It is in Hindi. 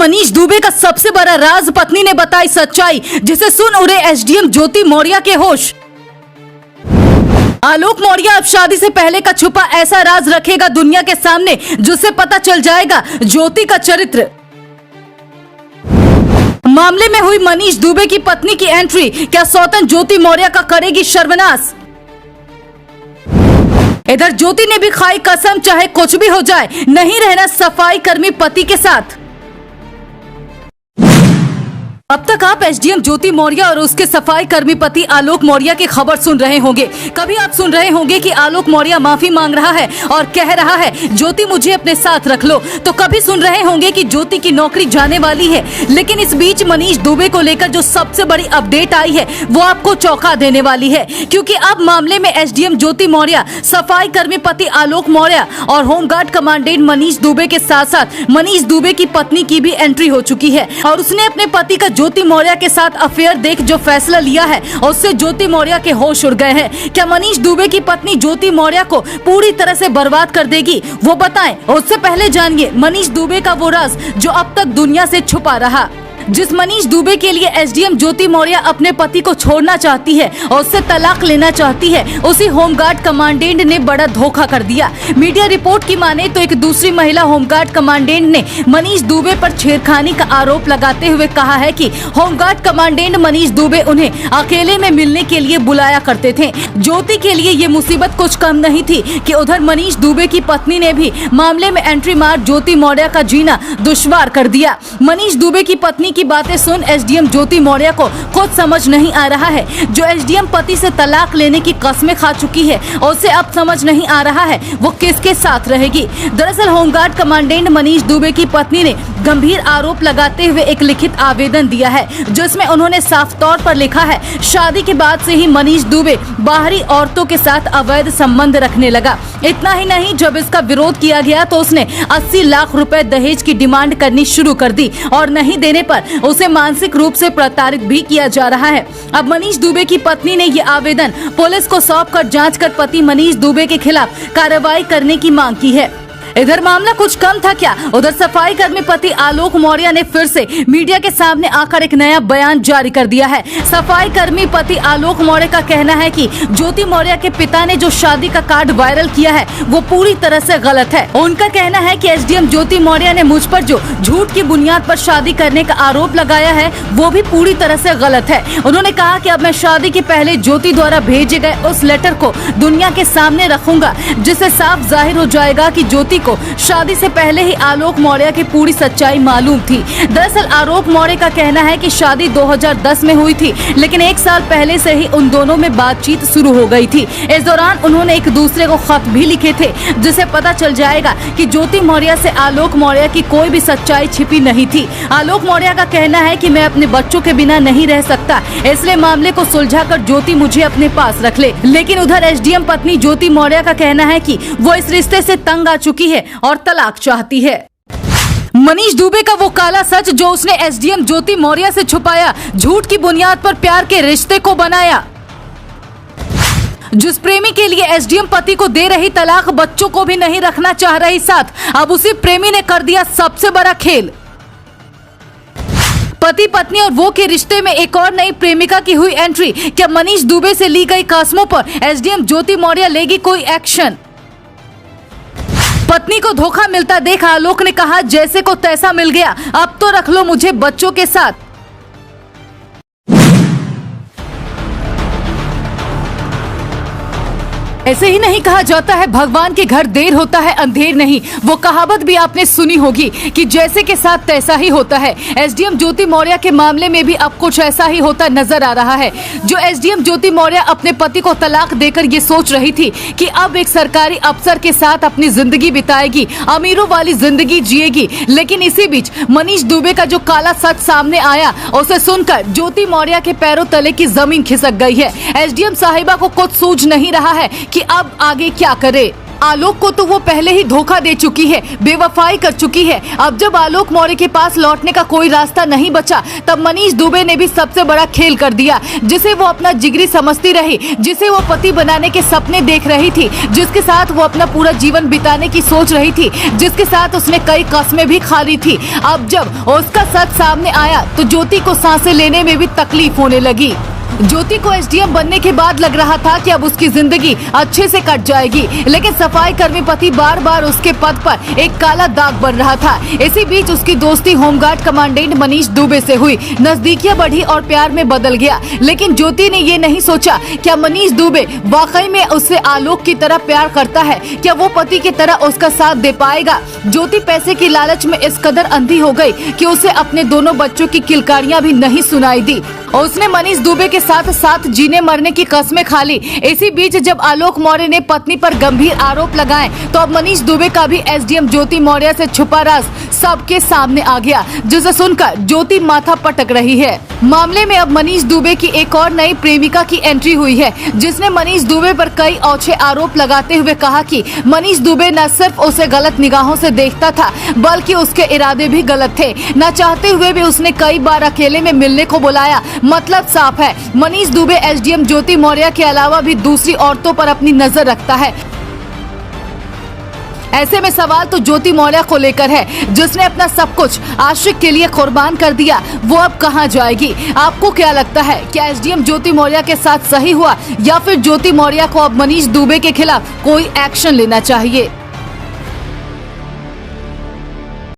मनीष दुबे का सबसे बड़ा राज, पत्नी ने बताई सच्चाई, जिसे सुन उड़े एसडीएम ज्योति मौर्य के होश। आलोक मौर्य अब शादी से पहले का छुपा ऐसा राज रखेगा दुनिया के सामने, जिससे पता चल जाएगा ज्योति का चरित्र। मामले में हुई मनीष दुबे की पत्नी की एंट्री, क्या सौतन ज्योति मौर्य का करेगी सर्वनाश। इधर ज्योति ने भी खाई कसम, चाहे कुछ भी हो जाए नहीं रहना सफाई कर्मी पति के साथ। अब तक आप एसडीएम ज्योति मौर्य और उसके सफाई कर्मी पति आलोक मौर्य की खबर सुन रहे होंगे। कभी आप सुन रहे होंगे कि आलोक मौर्य माफी मांग रहा है और कह रहा है ज्योति मुझे अपने साथ रख लो, तो कभी सुन रहे होंगे कि ज्योति की नौकरी जाने वाली है। लेकिन इस बीच मनीष दुबे को लेकर जो सबसे बड़ी अपडेट आई है वो आपको चौंका देने वाली है, क्योंकि अब मामले में एसडीएम ज्योति मौर्य, सफाई कर्मी पति आलोक मौर्य और होमगार्ड कमांडेंट मनीष दुबे के साथ साथ मनीष दुबे की पत्नी की भी एंट्री हो चुकी है। और उसने अपने पति का ज्योति मौर्य के साथ अफेयर देख जो फैसला लिया है, उससे ज्योति मौर्य के होश उड़ गए हैं। क्या मनीष दुबे की पत्नी ज्योति मौर्य को पूरी तरह से बर्बाद कर देगी, वो बताएं। उससे पहले जानिए मनीष दुबे का वो राज जो अब तक दुनिया से छुपा रहा। जिस मनीष दुबे के लिए एसडीएम ज्योति मौर्य अपने पति को छोड़ना चाहती है और उससे तलाक लेना चाहती है, उसी होमगार्ड कमांडेंट ने बड़ा धोखा कर दिया। मीडिया रिपोर्ट की माने तो एक दूसरी महिला होमगार्ड कमांडेंट ने मनीष दुबे पर छेड़खानी का आरोप लगाते हुए कहा है कि होमगार्ड कमांडेंट मनीष दुबे उन्हें अकेले में मिलने के लिए बुलाया करते थे। ज्योति के लिए ये मुसीबत कुछ कम नहीं थी कि उधर मनीष दुबे की पत्नी ने भी मामले में एंट्री मार ज्योति मौर्य का जीना दुश्वार कर दिया। मनीष दुबे की पत्नी की बातें सुन एसडीएम ज्योति मौर्य को खुद समझ नहीं आ रहा है। जो एसडीएम पति से तलाक लेने की कस्में खा चुकी है, उसे अब समझ नहीं आ रहा है वो किसके साथ रहेगी। दरअसल होमगार्ड कमांडेंट मनीष दुबे की पत्नी ने गंभीर आरोप लगाते हुए एक लिखित आवेदन दिया है, जिसमें उन्होंने साफ तौर पर लिखा है शादी के बाद से ही मनीष दुबे बाहरी औरतों के साथ अवैध संबंध रखने लगा। इतना ही नहीं, जब इसका विरोध किया गया तो उसने 80 लाख रुपए दहेज की डिमांड करनी शुरू कर दी और नहीं देने पर उसे मानसिक रूप से प्रताड़ित भी किया जा रहा है। अब मनीष दुबे की पत्नी ने ये आवेदन पुलिस को सौंपकर जांच कर पति मनीष दुबे के खिलाफ कार्रवाई करने की मांग की है। इधर मामला कुछ कम था क्या, उधर सफाई कर्मी पति आलोक मौर्य ने फिर से मीडिया के सामने आकर एक नया बयान जारी कर दिया है। सफाई कर्मी पति आलोक मौर्य का कहना है कि ज्योति मौर्य के पिता ने जो शादी का कार्ड वायरल किया है वो पूरी तरह से गलत है। उनका कहना है कि एसडीएम ज्योति मौर्य ने मुझ पर जो झूठ की बुनियाद पर शादी करने का आरोप लगाया है वो भी पूरी तरह से गलत है। उन्होंने कहा कि अब मैं शादी के पहले ज्योति द्वारा भेजे गए उस लेटर को दुनिया के सामने रखूंगा, जिससे साफ जाहिर हो जाएगा कि ज्योति को शादी से पहले ही आलोक मौर्य की पूरी सच्चाई मालूम थी। दरअसल आलोक मौर्य का कहना है कि शादी 2010 में हुई थी, लेकिन 1 साल पहले से ही उन दोनों में बातचीत शुरू हो गई थी। इस दौरान उन्होंने एक दूसरे को खत भी लिखे थे, जिससे पता चल जाएगा कि ज्योति मौर्य से आलोक मौर्य की कोई भी सच्चाई छिपी नहीं थी। आलोक मौर्य का कहना है कि मैं अपने बच्चों के बिना नहीं रह सकता, इसलिए मामले को सुलझाकर ज्योति मुझे अपने पास रख ले। लेकिन उधर एसडीएम पत्नी ज्योति मौर्य का कहना है कि वो इस रिश्ते से तंग आ चुकी है और तलाक चाहती है। मनीष दुबे का वो काला सच जो उसने एसडीएम ज्योति मौर्य से छुपाया, झूठ की बुनियाद पर प्यार के रिश्ते को बनाया। जिस प्रेमी के लिए एसडीएम पति को दे रही तलाक, बच्चों को भी नहीं रखना चाह रही साथ, अब उसी प्रेमी ने कर दिया सबसे बड़ा खेल। पति पत्नी और वो के रिश्ते में एक और नई प्रेमिका की हुई एंट्री। क्या मनीष दुबे से ली गई कस्मों पर एसडीएम ज्योति मौर्य लेगी कोई एक्शन? पत्नी को धोखा मिलता देख आलोक ने कहा जैसे को तैसा मिल गया, अब तो रख लो मुझे बच्चों के साथ। ऐसे ही नहीं कहा जाता है भगवान के घर देर होता है अंधेर नहीं। वो कहावत भी आपने सुनी होगी कि जैसे के साथ तैसा ही होता है। एसडीएम ज्योति मौर्य के मामले में भी अब कुछ ऐसा ही होता नजर आ रहा है। जो एसडीएम ज्योति मौर्य अपने पति को तलाक देकर ये सोच रही थी कि अब एक सरकारी अफसर के साथ अपनी जिंदगी बिताएगी, अमीरों वाली जिंदगी जिएगी, लेकिन इसी बीच मनीष दुबे का जो काला सच सामने आया, उसे सुनकर ज्योति मौर्य के पैरों तले की जमीन खिसक गई है। एसडीएम साहिबा को कुछ सूझ नहीं रहा है कि अब आगे क्या करे। आलोक को तो वो पहले ही धोखा दे चुकी है, बेवफाई कर चुकी है। अब जब आलोक मौर्य के पास लौटने का कोई रास्ता नहीं बचा, तब मनीष दुबे ने भी सबसे बड़ा खेल कर दिया, जिसे वो अपना जिगरी समझती रही, जिसे वो पति बनाने के सपने देख रही थी, जिसके साथ वो अपना पूरा जीवन बिताने की सोच रही थी, जिसके साथ उसने कई कस्में भी खा ली थी। अब जब उसका सच सामने आया तो ज्योति को सांसें लेने में भी तकलीफ होने लगी। ज्योति को एसडीएम बनने के बाद लग रहा था कि अब उसकी जिंदगी अच्छे से कट जाएगी, लेकिन सफाई कर्मी पति बार बार उसके पद पर एक काला दाग बन रहा था। इसी बीच उसकी दोस्ती होमगार्ड कमांडेंट मनीष दुबे से हुई, नजदीकियां बढ़ी और प्यार में बदल गया। लेकिन ज्योति ने ये नहीं सोचा क्या मनीष दुबे वाकई में उससे आलोक की तरह प्यार करता है, क्या वो पति की तरह उसका साथ दे पाएगा। ज्योति पैसे की लालच में इस कदर अंधी हो गई कि उसे अपने दोनों बच्चों की किलकारियां भी नहीं सुनाई दी। उसने मनीष दुबे के साथ साथ जीने मरने की कस्में खा ली। इसी बीच जब आलोक मौर्य ने पत्नी पर गंभीर आरोप लगाए, तो अब मनीष दुबे का भी एसडीएम ज्योति मौर्य से छुपा राज सबके सामने आ गया, जिसे सुनकर ज्योति माथा पटक रही है। मामले में अब मनीष दुबे की एक और नई प्रेमिका की एंट्री हुई है, जिसने मनीष दुबे पर कई औछे आरोप लगाते हुए कहा कि मनीष दुबे न सिर्फ उसे गलत निगाहों से देखता था, बल्कि उसके इरादे भी गलत थे। न चाहते हुए भी उसने कई बार अकेले में मिलने को बुलाया। मतलब साफ है, मनीष दुबे एसडीएम ज्योति मौर्य के अलावा भी दूसरी औरतों पर अपनी नजर रखता है। ऐसे में सवाल तो ज्योति मौर्य को लेकर है, जिसने अपना सब कुछ आशिक के लिए कुर्बान कर दिया। वो अब कहां जाएगी? आपको क्या लगता है, क्या एसडीएम ज्योति मौर्य के साथ सही हुआ, या फिर ज्योति मौर्य को अब मनीष दुबे के खिलाफ कोई एक्शन लेना चाहिए?